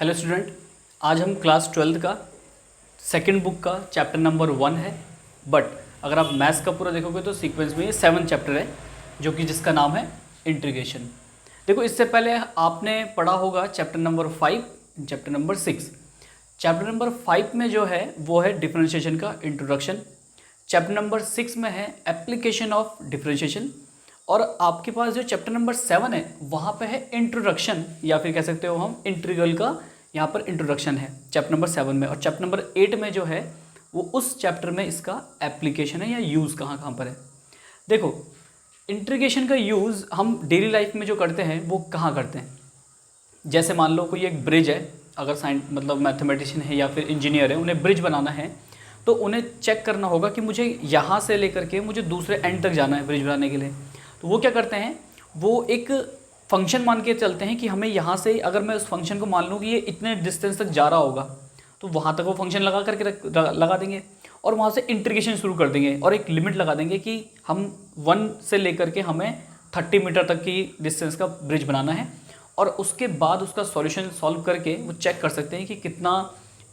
Hello student, आज हम class 12th का सेकंड बुक का चैप्टर नंबर 1 है। बट अगर आप मैथ्स का पूरा देखोगे तो सीक्वेंस में ये 7 चैप्टर है, जो कि जिसका नाम है इंटीग्रेशन। देखो, इससे पहले आपने पढ़ा होगा chapter number 5, chapter number 6। Chapter number 5 में जो है वो है डिफरेंशिएशन का इंट्रोडक्शन। चैप्टर नंबर 6 में है एप्लीकेशन ऑफ डिफरेंशिएशन। और आपके पास जो चैप्टर नंबर 7 है वहाँ पे है इंट्रोडक्शन, या फिर कह सकते हो हम इंटीग्रल का यहाँ पर इंट्रोडक्शन है चैप्टर नंबर 7 में। और चैप्टर नंबर 8 में जो है वो उस चैप्टर में इसका एप्लीकेशन है या यूज़ कहाँ कहाँ पर है। देखो, इंटीग्रेशन का यूज़ हम डेली लाइफ में जो करते हैं वो कहाँ करते हैं। जैसे मान लो कोई एक ब्रिज है, अगर साइंस मतलब मैथमेटिशियन है या फिर इंजीनियर है, उन्हें ब्रिज बनाना है तो उन्हें चेक करना होगा कि मुझे यहाँ से लेकर के मुझे दूसरे एंड तक जाना है ब्रिज बनाने के लिए। तो वो क्या करते हैं, वो एक फंक्शन मान के चलते हैं कि हमें यहाँ से, अगर मैं उस फंक्शन को मान लूँ कि ये इतने डिस्टेंस तक जा रहा होगा, तो वहाँ तक वो फंक्शन लगा करके लगा देंगे और वहाँ से इंटीग्रेशन शुरू कर देंगे और एक लिमिट लगा देंगे कि हम 1 से लेकर के हमें 30 मीटर तक की डिस्टेंस का ब्रिज बनाना है। और उसके बाद उसका सॉल्यूशन सॉल्व करके वो चेक कर सकते हैं कि कितना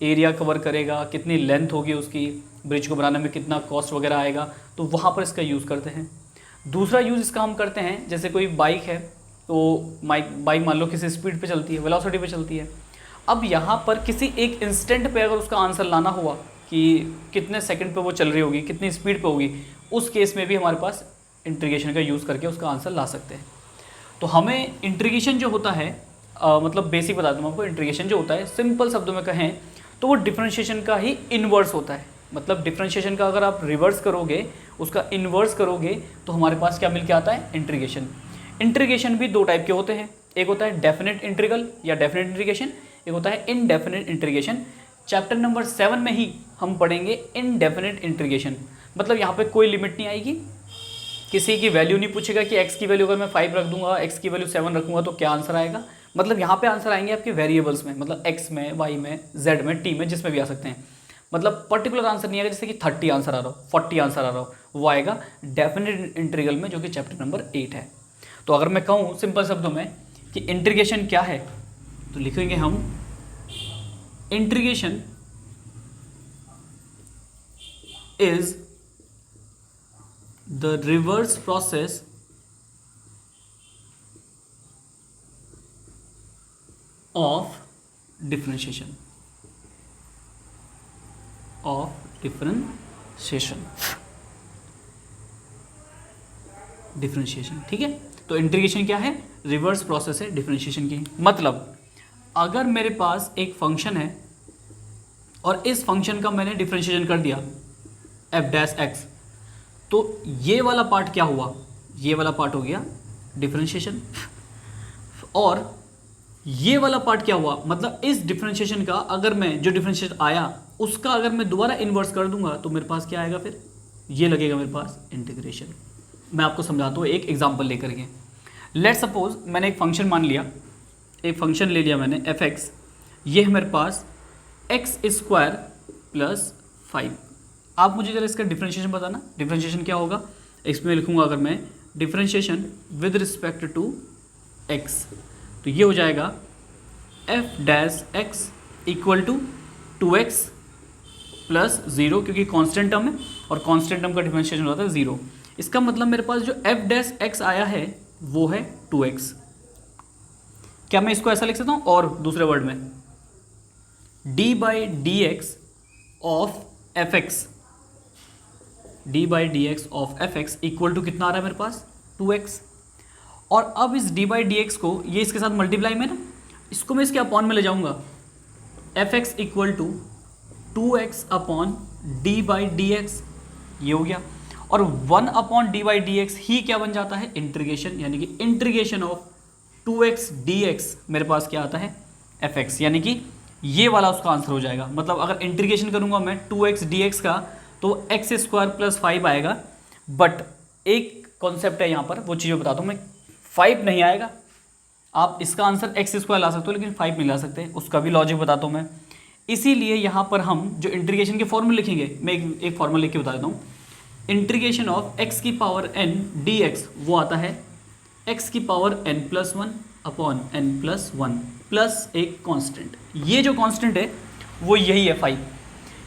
एरिया कवर करेगा, कितनी लेंथ होगी उसकी, ब्रिज को बनाने में कितना कॉस्ट वगैरह आएगा। तो वहाँ पर इसका यूज़ करते हैं। दूसरा यूज़ इसका हम करते हैं, जैसे कोई बाइक है तो बाइक मान लो किसी स्पीड पे चलती है, वेलोसिटी पे चलती है। अब यहाँ पर किसी एक इंस्टेंट पे अगर उसका आंसर लाना हुआ कि कितने सेकंड पे वो चल रही होगी, कितनी स्पीड पे होगी, उस केस में भी हमारे पास इंटीग्रेशन का यूज़ करके उसका आंसर ला सकते हैं। तो हमें इंटीग्रेशन जो होता है, मतलब बेसिक बता दूँ आपको, इंटीग्रेशन जो होता है सिंपल शब्दों में कहें तो वो डिफरेंशिएशन का ही इन्वर्स होता है। मतलब डिफरेंशिएशन का अगर आप रिवर्स करोगे, उसका इन्वर्स करोगे, तो हमारे पास क्या मिल के आता है, इंटीग्रेशन। इंटीग्रेशन भी दो टाइप के होते हैं, एक होता है डेफिनेट इंटीग्रल या डेफिनेट इंटीग्रेशन, एक होता है इनडेफिनेट इंटीग्रेशन। चैप्टर नंबर 7 में ही हम पढ़ेंगे इनडेफिनेट इंटीग्रेशन। मतलब यहाँ पे कोई लिमिट नहीं आएगी, किसी की वैल्यू नहीं पूछेगा कि x की वैल्यू अगर मैं 5 रख दूंगा, x की वैल्यू 7 रखूंगा तो क्या आंसर आएगा। मतलब यहाँ पे आंसर आएंगे आपके वेरिएबल्स में, मतलब x में, y में, z में, t में, जिसमें भी आ सकते हैं। मतलब पर्टिकुलर आंसर नहीं आएगा, जैसे कि 30 आंसर आ रहा हो, 40 आंसर आ रहा हो, वो आएगा डेफिनेट इंटीग्रल में, जो कि चैप्टर नंबर 8 है। तो अगर मैं कहूँ सिंपल शब्दों में कि इंटीग्रेशन क्या है, तो लिखेंगे हम integration is the reverse process of differentiation differentiation. ठीक है, तो इंटीग्रेशन क्या है, रिवर्स प्रोसेस है डिफरेंशिएशन की। मतलब अगर मेरे पास एक फंक्शन है और इस फंक्शन का मैंने डिफरेंशिएशन कर दिया f डैश x, तो ये वाला पार्ट क्या हुआ, ये वाला पार्ट हो गया डिफरेंशिएशन। और ये वाला पार्ट क्या हुआ, मतलब इस डिफरेंशिएशन का अगर मैं, जो डिफरेंशिएशन आया उसका अगर मैं दोबारा इन्वर्स कर दूंगा तो मेरे पास क्या आएगा, फिर ये लगेगा मेरे पास इंटीग्रेशन। मैं आपको समझाता हूँ एक एग्जांपल लेकर के। लेट सपोज मैंने एक फंक्शन मान लिया, एक फंक्शन ले लिया मैंने f(x), ये है मेरे पास x² + 5। आप मुझे जरा इसका डिफरेंशिएशन बताना, डिफरेंशिएशन क्या होगा। इसमें लिखूंगा अगर मैं differentiation with respect to x, तो ये हो जाएगा f dash x equal to 2x + 0, क्योंकि कांस्टेंट टर्म है और कांस्टेंट टर्म का डिफरेंशिएशन होता है 0। इसका मतलब मेरे पास जो f डैश x आया है वो है 2x। क्या मैं इसको ऐसा लिख सकता हूँ, और दूसरे वर्ड में d/dx of fx, d/dx of fx equal to कितना आ रहा है मेरे पास, 2x। और अब इस d/dx को ये इसके साथ मल्टीप्लाई में ना, इसको मैं इसके अपॉन में ले जाऊंगा, fx equal to 2x upon d/dx, ये हो गया। और 1 अपॉन d/dx ही क्या बन जाता है, इंटीग्रेशन, यानी कि इंटीग्रेशन ऑफ 2x dx मेरे पास क्या आता है, fx, यानी कि ये वाला उसका आंसर हो जाएगा। मतलब अगर इंटीग्रेशन करूंगा मैं 2x dx का तो x² + 5 आएगा। बट एक कॉन्सेप्ट है यहाँ पर, वो चीज़ बताता हूँ मैं, 5 नहीं आएगा। आप इसका आंसर x² ला सकते हो लेकिन 5 नहीं ला सकते, उसका भी लॉजिक बताता हूँ मैं। इसीलिए यहाँ पर हम जो इंटीग्रेशन के फॉर्मूले लिखेंगे, मैं एक फॉर्मूला लिख के बता देता हूँ। इंटीग्रेशन ऑफ x⁴n dx वो आता है x⁴n + 1 अपॉन n + 1। प्लस एक कांस्टेंट। ये जो कांस्टेंट है वो यही है 5,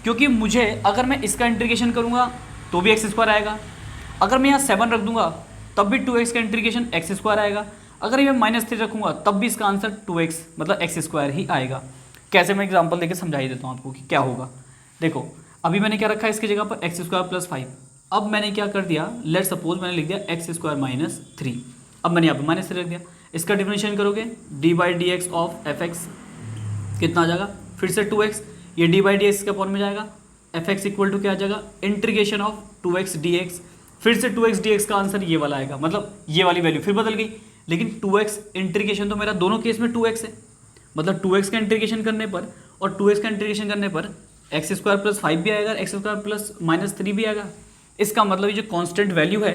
क्योंकि मुझे अगर मैं इसका इंटीग्रेशन करूँगा तो भी x² आएगा, अगर मैं यहाँ 7 रख दूंगा तब भी 2x का इंटीग्रेशन x² आएगा, अगर ये मैं -3 रखूँगा तब भी इसका आंसर 2x मतलब x² ही आएगा। कैसे, मैं एग्जांपल देके समझा ही देता हूँ आपको कि क्या होगा। देखो अभी मैंने क्या रखा है इसकी जगह पर x² + 5। अब मैंने क्या कर दिया, लेट सपोज मैंने लिख दिया x² - 3। अब मैंने यहाँ पे -3 रख दिया। इसका डिफरेंशिएशन करोगे d/dx ऑफ fx कितना आ जाएगा, फिर से 2x, ये d/dx के फॉर्म में जाएगा, fx इक्वल टू क्या आ जाएगा, इंटीग्रेशन ऑफ 2x dx, फिर से 2x dx का आंसर ये वाला आएगा, मतलब ये वाली वैल्यू फिर बदल गई, लेकिन 2x इंटीग्रेशन तो मेरा दोनों केस में 2x है, मतलब 2x का इंटीग्रेशन करने पर और 2x का इंटीग्रेशन करने पर x² + 5 भी आएगा, x² + -3 भी आएगा। इसका मतलब ये जो कांस्टेंट वैल्यू है,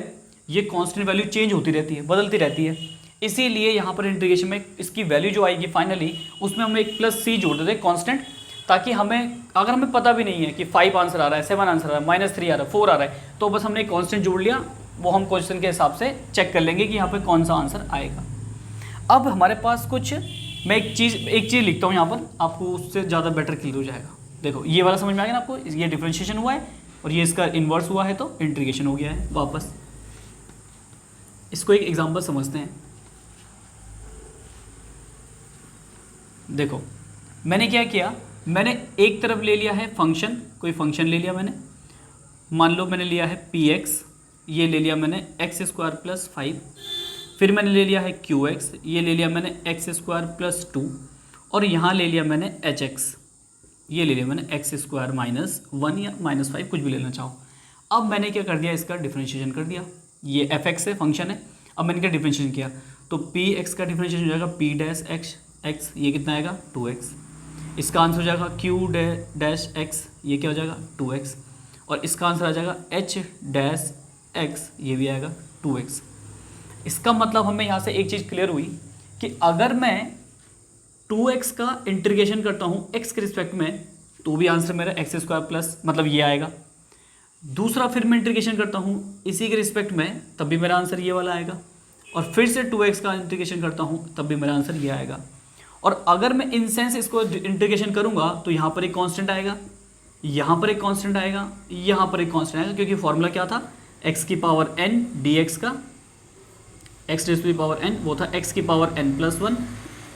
ये कांस्टेंट वैल्यू चेंज होती रहती है, बदलती रहती है, इसीलिए यहाँ पर इंटीग्रेशन में इसकी वैल्यू जो आएगी फाइनली उसमें हम एक +c जोड़ देते हैं कांस्टेंट, ताकि हमें अगर हमें पता भी नहीं है कि 5 आंसर आ रहा है, 7 आंसर आ रहा है, -3 आ रहा है, 4 आ रहा है, तो बस हमने एक कांस्टेंट जोड़ लिया, वो हम क्वेश्चन के हिसाब से चेक कर लेंगे कि यहाँ पे कौन सा आंसर आएगा। अब हमारे पास कुछ, मैं एक चीज़ लिखता हूँ यहाँ पर, आपको उससे ज़्यादा बेटर क्लियर हो जाएगा। देखो ये वाला समझ में आ गया ना आपको, ये डिफरेंशिएशन हुआ है और ये इसका इन्वर्स हुआ है तो इंटीग्रेशन हो गया है वापस। इसको एक एग्जांपल समझते हैं। देखो मैंने क्या किया, मैंने एक तरफ ले लिया है फंक्शन, कोई फंक्शन ले लिया मैंने, मान लो मैंने लिया है px, ये ले लिया मैंने x² + 5, फिर मैंने ले लिया है qx, ये ले लिया मैंने x² + 2, और यहाँ ले लिया मैंने hx, ये ले लिया मैंने x² - 1 या -5, कुछ भी लेना चाहो। अब मैंने क्या कर दिया, इसका डिफरेंशिएशन कर दिया, ये fx है फंक्शन है, अब मैंने क्या डिफरेंशिएशन किया, तो px का डिफरेंशिएशन हो जाएगा p'(x), ये कितना आएगा 2x, इसका आंसर हो जाएगा q'(x), ये क्या हो जाएगा 2x, और इसका आंसर आ जाएगा h'(x), ये भी आएगा 2x। इसका मतलब हमें यहाँ से एक चीज़ क्लियर हुई कि अगर मैं 2x का इंटीग्रेशन करता हूँ x के रिस्पेक्ट में तो भी आंसर मेरा x² मतलब ये आएगा, दूसरा फिर मैं इंटीग्रेशन करता हूँ इसी के रिस्पेक्ट में तब भी मेरा आंसर ये वाला आएगा, और फिर से 2x का इंटीग्रेशन करता हूँ तब भी मेरा आंसर ये आएगा। और अगर मैं इन सेंस इसको इंटीग्रेशन करूँगा तो यहाँ पर एक कांस्टेंट आएगा, यहाँ पर एक कांस्टेंट आएगा, यहाँ पर एक कांस्टेंट आएगा, क्योंकि फॉर्मूला क्या था, x⁴n dx का, x⁴n वो था x⁴n+1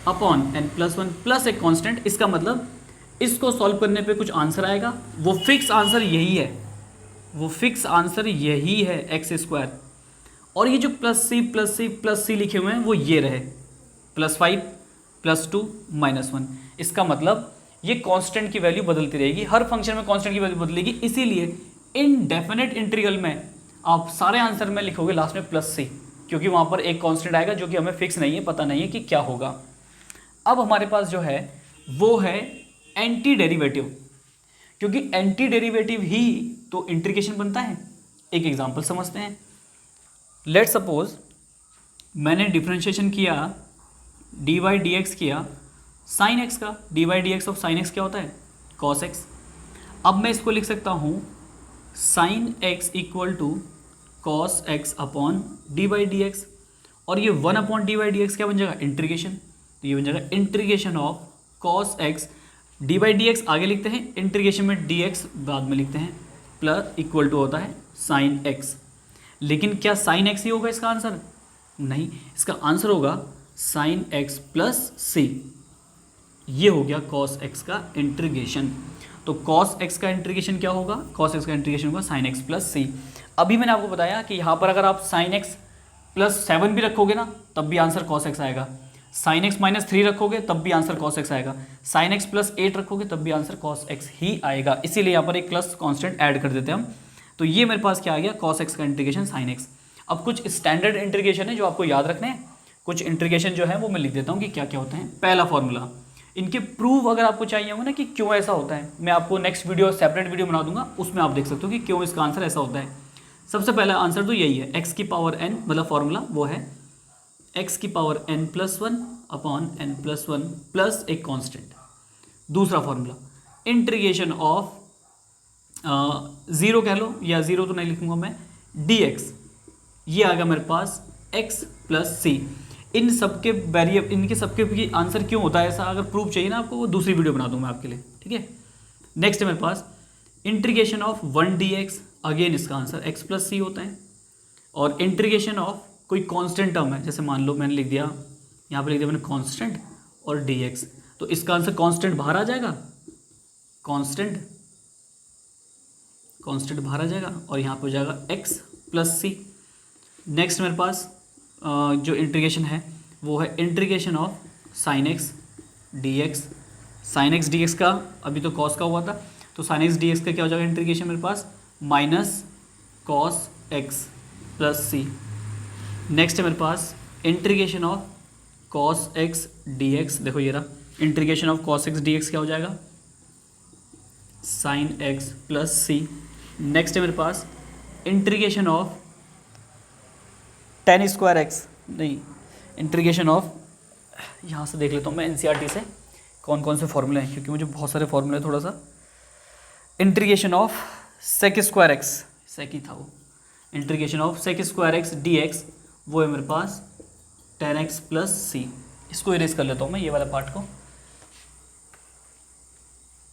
अपॉन n+1 प्लस एक कांस्टेंट। इसका मतलब इसको सॉल्व करने पे कुछ आंसर आएगा, वो फिक्स आंसर यही है, वो फिक्स आंसर यही है x², और ये जो +c लिखे हुए हैं वो ये रहे, +5 +2 -1। इसका मतलब ये कांस्टेंट की वैल्यू बदलती रहेगी, हर फंक्शन में कांस्टेंट की वैल्यू बदलेगी, इसीलिए इनडेफिनेट इंटीग्रल में आप सारे आंसर में लिखोगे लास्ट में +c, क्योंकि वहाँ पर एक कांस्टेंट आएगा जो कि हमें फिक्स नहीं है, पता नहीं है कि क्या होगा। अब हमारे पास जो है वो है एंटी डेरिवेटिव, क्योंकि एंटी डेरिवेटिव ही तो इंटीग्रेशन बनता है। एक एग्जांपल समझते हैं। लेट सपोज मैंने डिफरेंशिएशन किया d/dx किया sin x का, d/dx ऑफ sin x क्या होता है cos x। अब मैं इसको लिख सकता हूँ sin x equal to cos x upon d/dx, और ये 1/d/dx क्या बन जाएगा इंटीग्रेशन, तो ये बन जाएगा integration of cos x, d/dx आगे लिखते हैं, इंटीग्रेशन में dx बाद में लिखते हैं, प्लस इक्वल टू होता है sin x। लेकिन क्या sin x ही होगा इसका आंसर, नहीं, इसका आंसर होगा sin x प्लस c, ये हो गया cos x का इंटीग्रेशन। तो cos x का इंटीग्रेशन क्या होगा, cos x का इंटीग्रेशन होगा sin x प्लस c। अभी मैंने आपको बताया कि यहाँ पर अगर आप sin x प्लस 7 भी रखोगे ना तब भी आंसर cos x आएगा, sin x -3 रखोगे तब भी आंसर cos x आएगा, sin x प्लस 8 रखोगे तब भी आंसर cos x ही आएगा, इसीलिए यहाँ पर एक प्लस कांस्टेंट ऐड कर देते हैं हम। तो ये मेरे पास क्या आ गया, cos x का इंटीग्रेशन sin x। अब कुछ स्टैंडर्ड इंटीग्रेशन है जो आपको याद रखने हैं, कुछ इंटीग्रेशन जो है वो मैं लिख देता हूँ कि क्या क्या होते हैं। पहला फॉर्मूला, इनके प्रूफ अगर आपको चाहिए होगा ना कि क्यों ऐसा होता है, मैं आपको नेक्स्ट वीडियो सेपरेट वीडियो बना दूंगा, उसमें आप देख सकते हो कि क्यों इसका आंसर ऐसा होता है। सबसे पहला आंसर तो यही है, x⁴n मतलब फॉर्मूला वो है x⁴n+1 अपॉन n+1 प्लस एक कांस्टेंट। दूसरा फॉर्मूला इंटीग्रेशन ऑफ 0 कह लो, या 0 तो नहीं लिखूंगा मैं, dx, ये आ गया मेरे पास x प्लस c। इन सबके इनके सबके भी आंसर क्यों होता है ऐसा, अगर प्रूफ चाहिए ना आपको, वो दूसरी वीडियो बना दूँ मैं आपके लिए, ठीक है। नेक्स्ट है मेरे पास इंटीग्रेशन ऑफ 1 dx, अगेन इसका आंसर x प्लस सी होता है। और इंटीग्रेशन ऑफ कोई कांस्टेंट टर्म है, जैसे मान लो मैंने लिख दिया, यहाँ पे लिख दिया मैंने कांस्टेंट और dx, तो इसका आंसर कांस्टेंट बाहर आ जाएगा, कांस्टेंट बाहर आ जाएगा और यहाँ पे हो जाएगा x प्लस सी। नेक्स्ट मेरे पास जो इंटीग्रेशन है वो है integration of sine x D x. Sine x D x का अभी तो कॉस का हुआ था, तो साइन एक्स डी एक्स का क्या हो जाएगा इंटीग्रेशन मेरे पास, minus cos X plus C. Next है मेरे पास integration of cos X D X, देखो ये रहा integration of cos X D X क्या हो जाएगा, sine X plus C. Next है मेरे पास integration of tan square X, नहीं इंटीग्रेशन ऑफ, यहाँ से देख लेता हूँ मैं एनसीईआरटी से कौन कौन से फॉर्मूले हैं, क्योंकि मुझे बहुत सारे फॉर्मूले हैं थोड़ा सा। Integration of sec square X, sec ही था वो, integration of sec square X D X, वो है मेरे पास 10x प्लस सी। इसको इरेज कर लेता हूँ मैं ये वाला पार्ट को।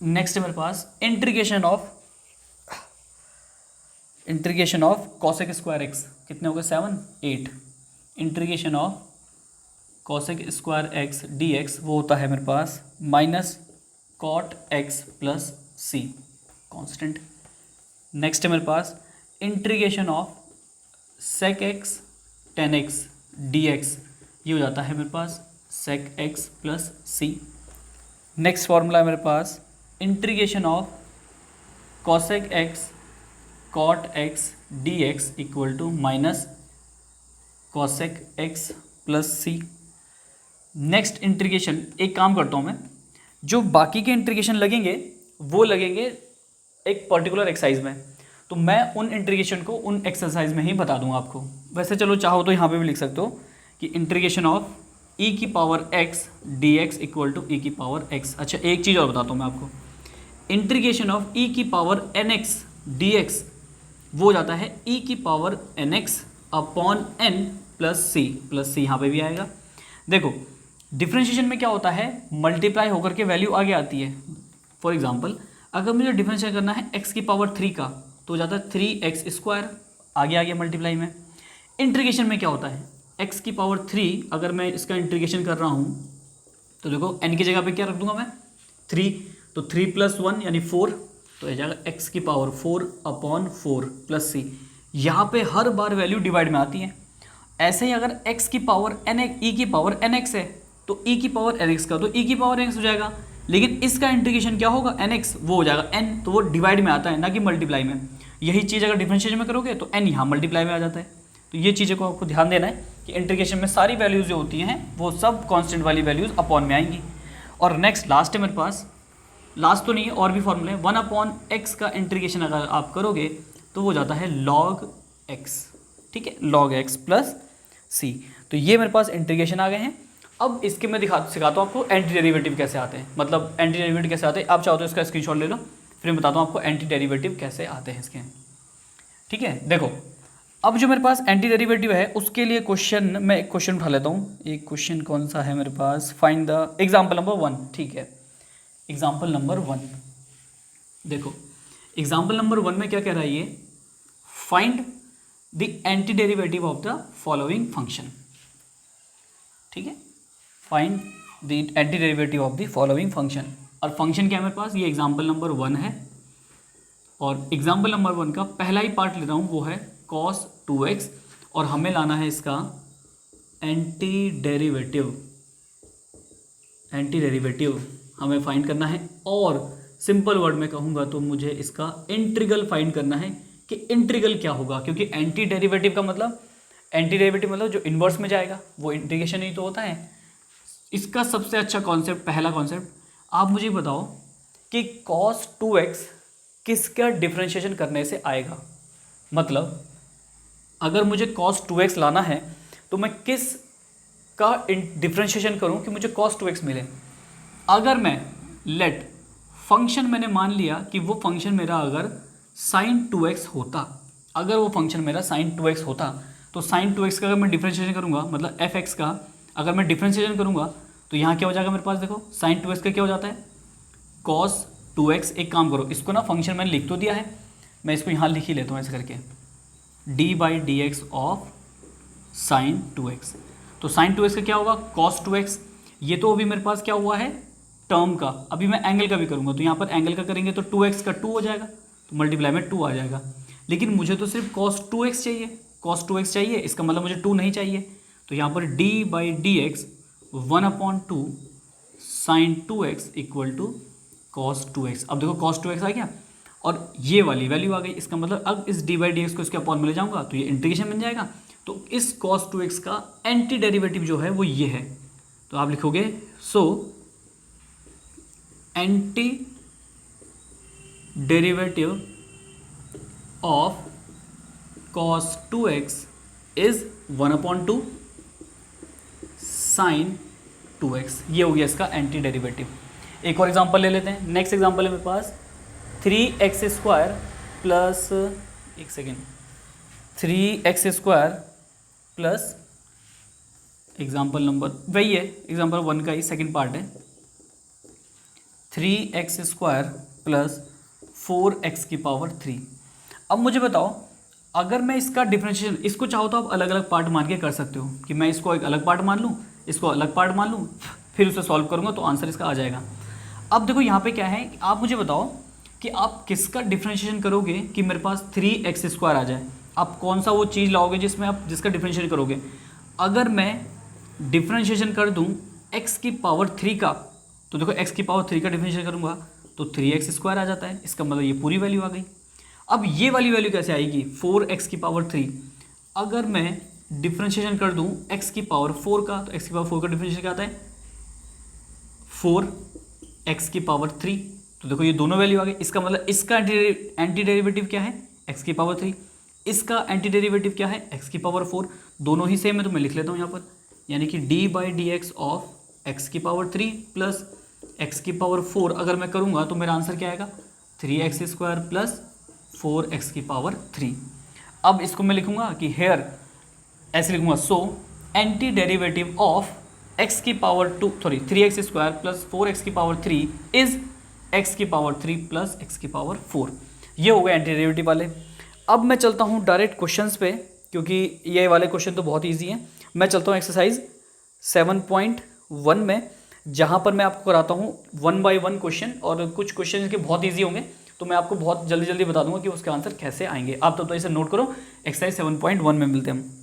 नेक्स्ट है मेरे पास integration of cosec square X, कितने हो गए 7 8। Integration of cosec square X D X वो होता है मेरे पास minus cot X plus C, constant. Next है मेरे पास integration of sec X 10x D X, ये हो जाता है मेरे पास sec X plus C. Next formula है मेरे पास integration of cosec X cot X D X equal to minus cosec x plus C. Next integration, एक काम करता हूँ मैं, जो बाकी के इंटीग्रेशन लगेंगे वो लगेंगे एक पर्टिकुलर एक्सरसाइज में, तो मैं उन इंटीग्रेशन को उन एक्सरसाइज में ही बता दूंगा आपको। वैसे चलो चाहो तो यहाँ पे भी लिख सकते हो कि इंटीग्रेशन ऑफ e की power x dx equal to e की पावर x। अच्छा एक चीज़ और बताता हूँ मैं आपको, इंटीग्रेशन ऑफ e की पावर nx dx वो हो जाता है e की power nx upon n plus C यहाँ पे भी आएगा। देखो डिफ्रेंशिएशन में क्या होता है, मल्टीप्लाई होकर के वैल्यू आगे आती है। फॉर एग्जांपल अगर मुझे डिफ्रेंशिएट करना है x की पावर 3 का, तो हो जाता है 3x स्क्वायर, आगे आ गया मल्टीप्लाई में। इंटीग्रेशन में क्या होता है, x की पावर 3 अगर मैं इसका इंटीग्रेशन कर रहा हूँ तो देखो n की जगह पे क्या रख दूंगा मैं 3, तो 3 प्लस 1 यानी 4, तो हो जाएगा x की पावर 4 अपॉन 4 प्लस सी। यहाँ पे हर बार वैल्यू डिवाइड में आती है। ऐसे ही अगर x की पावर e की पावर nx है तो e की पावर nx का तो e की पावर nx हो जाएगा, लेकिन इसका इंटीग्रेशन क्या होगा nx, वो हो जाएगा n, तो वो डिवाइड में आता है ना कि मल्टीप्लाई में। यही चीज़ अगर डिफरेंशिएशन में करोगे तो n यहाँ मल्टीप्लाई में आ जाता है। तो ये चीज़ें को आपको ध्यान देना है कि इंटीग्रेशन में सारी वैल्यूज़ जो होती हैं वो सब कांस्टेंट वाली वैल्यूज़ अपॉन में आएंगी। और नेक्स्ट लास्ट है मेरे पास, लास्ट तो नहीं है और भी फॉर्मूले हैं, 1 अपॉन एक्स का इंटीग्रेशन अगर आप करोगे तो वो जाता है log x, ठीक है, log x प्लस सी। तो ये मेरे पास इंटीग्रेशन आ गए हैं। अब इसके मैं सिखाता हूँ आपको एंटी डेरिवेटिव कैसे आते हैं, मतलब एंटी डेरिवेटिव कैसे आते हैं। आप चाहो तो इसका स्क्रीनशॉट ले लो, फिर मैं बताता हूँ आपको एंटी डेरिवेटिव कैसे आते हैं इसके, ठीक है। देखो अब जो मेरे पास एंटी डेरिवेटिव है उसके लिए क्वेश्चन, मैं एक क्वेश्चन उठा लेता हूँ। एक क्वेश्चन कौन सा है मेरे पास, फाइंड द एग्जाम्पल नंबर 1, ठीक है। एग्जाम्पल नंबर 1, देखो एग्जाम्पल नंबर 1 में क्या कह रहा है ये, find the anti derivative of the following function, ठीक है, find the anti derivative of the following function. और फंक्शन क्या है मेरे पास, ये एग्जाम्पल नंबर 1 है। और एग्जाम्पल नंबर 1 का पहला ही पार्ट लेता हूँ, वो है cos 2x, और हमें लाना है इसका एंटी डेरिवेटिव हमें फाइंड करना है। और सिंपल वर्ड में कहूँगा तो मुझे इसका इंटीग्रल फाइंड करना है कि इंटीग्रल क्या होगा, क्योंकि एंटी डेरिवेटिव का मतलब, एंटी डेरिवेटिव मतलब जो इन्वर्स में जाएगा वो इंटीग्रेशन ही तो होता है। इसका सबसे अच्छा कॉन्सेप्ट, पहला कॉन्सेप्ट, आप मुझे बताओ कि cos 2x किसका डिफरेंशिएशन करने से आएगा। मतलब अगर मुझे cos 2x लाना है तो मैं किस का डिफरेंशिएशन करूं कि मुझे cos 2x मिले। अगर मैं लेट फंक्शन, मैंने मान लिया कि वो फंक्शन मेरा अगर sin 2x होता, अगर वो फंक्शन मेरा sin 2x होता, तो sin 2x का अगर मैं डिफरेंशिएशन करूंगा, मतलब fx का अगर मैं डिफ्रेंशिएशन करूँगा तो यहाँ क्या हो जाएगा मेरे पास, देखो साइन 2x का क्या हो जाता है कॉस 2x। एक काम करो, इसको ना फंक्शन मैंने लिख तो दिया है, मैं इसको यहाँ लिख ही लेता हूँ ऐसे करके, d/dx ऑफ साइन 2x। तो साइन 2x का क्या होगा कॉस 2x। ये तो अभी मेरे पास क्या हुआ है टर्म का, अभी मैं एंगल का भी करूँगा तो यहाँ पर एंगल का करेंगे तो 2x का 2 हो जाएगा, तो मल्टीप्लाई में 2 आ जाएगा। लेकिन मुझे तो सिर्फ cos 2x चाहिए, cos 2x चाहिए, इसका मतलब मुझे 2 नहीं चाहिए। तो यहाँ पर d/dx 1/2 sine 2x equal to cos 2x। अब देखो cos 2x आ गया और ये वाली वैल्यू आ गई, इसका मतलब अब इस d/dx को इसके अपॉन में ले जाऊँगा तो ये इंटीग्रेशन बन जाएगा। तो इस cos 2x का एंटी डेरिवेटिव जो है वो ये है, तो आप लिखोगे so anti derivative of cos 2x is 1/2 sine 2x। ये हो गया इसका एंटी डेरिवेटिव। एक और एग्जांपल ले लेते हैं। नेक्स्ट एग्जांपल है मेरे पास 3x² plus 3x² plus example number वही है, एग्जांपल 1 का ही सेकंड पार्ट है, 3x² प्लस 4x⁻3। अब मुझे बताओ अगर मैं इसका डिफरेंशिएशन, इसको चाहो तो आप अलग अलग पार्ट मान के कर सकते हो कि मैं इसको एक अलग पार्ट मान लूँ, इसको अलग पार्ट मान लूँ, फिर उसे सॉल्व करूँगा तो आंसर इसका आ जाएगा। अब देखो यहाँ पे क्या है, आप मुझे बताओ कि आप किसका डिफरेंशिएशन करोगे कि मेरे पास 3x² आ जाए। आप कौन सा वो चीज़ लाओगे जिसमें आप जिसका डिफरेंशिएशन करोगे। अगर मैं डिफरेंशिएशन कर दूँ x⁻3 का, तो देखो x⁻3 का डिफरेंशिएशन करूँगा तो 3x² आ जाता है, इसका मतलब ये पूरी वैल्यू आ गई। अब ये वाली वैल्यू कैसे आएगी 4x⁻3। अगर मैं डिफरेंशिएशन कर दूँ x⁻4 का, तो x⁻4 का डिफरेंशिएशन क्या आता है 4x⁻3। तो देखो ये दोनों वैल्यू आ गई, इसका मतलब इसका एंटी डेरिवेटिव क्या है x⁻3, इसका एंटी डेरिवेटिव क्या है x⁻4। दोनों ही सेम है तो मैं लिख लेता हूँ यहाँ पर, यानी कि d/dx of x⁻3 plus x⁻4 अगर मैं करूँगा तो मेरा आंसर क्या आएगा 3x² प्लस 4x⁻3। अब इसको मैं लिखूँगा कि हेयर ऐसे लिखूँगा, सो anti derivative of x⁻2 sorry 3x² plus 4x⁻3 is x⁻3 plus x⁻4। ये हो गए एंटी डेरिवेटिव वाले। अब मैं चलता हूँ डायरेक्ट क्वेश्चंस पे, क्योंकि ये वाले क्वेश्चन तो बहुत ईजी हैं। मैं चलता हूँ एक्सरसाइज 7.1 में, जहाँ पर मैं आपको कराता हूँ 1 by 1 क्वेश्चन, और कुछ क्वेश्चन इसके बहुत ईजी होंगे तो मैं आपको बहुत जल्दी जल्दी बता दूंगा कि उसके आंसर कैसे आएंगे। आप तब तो इसे नोट करो। एक्सरसाइज 7.1 में मिलते हैं हम।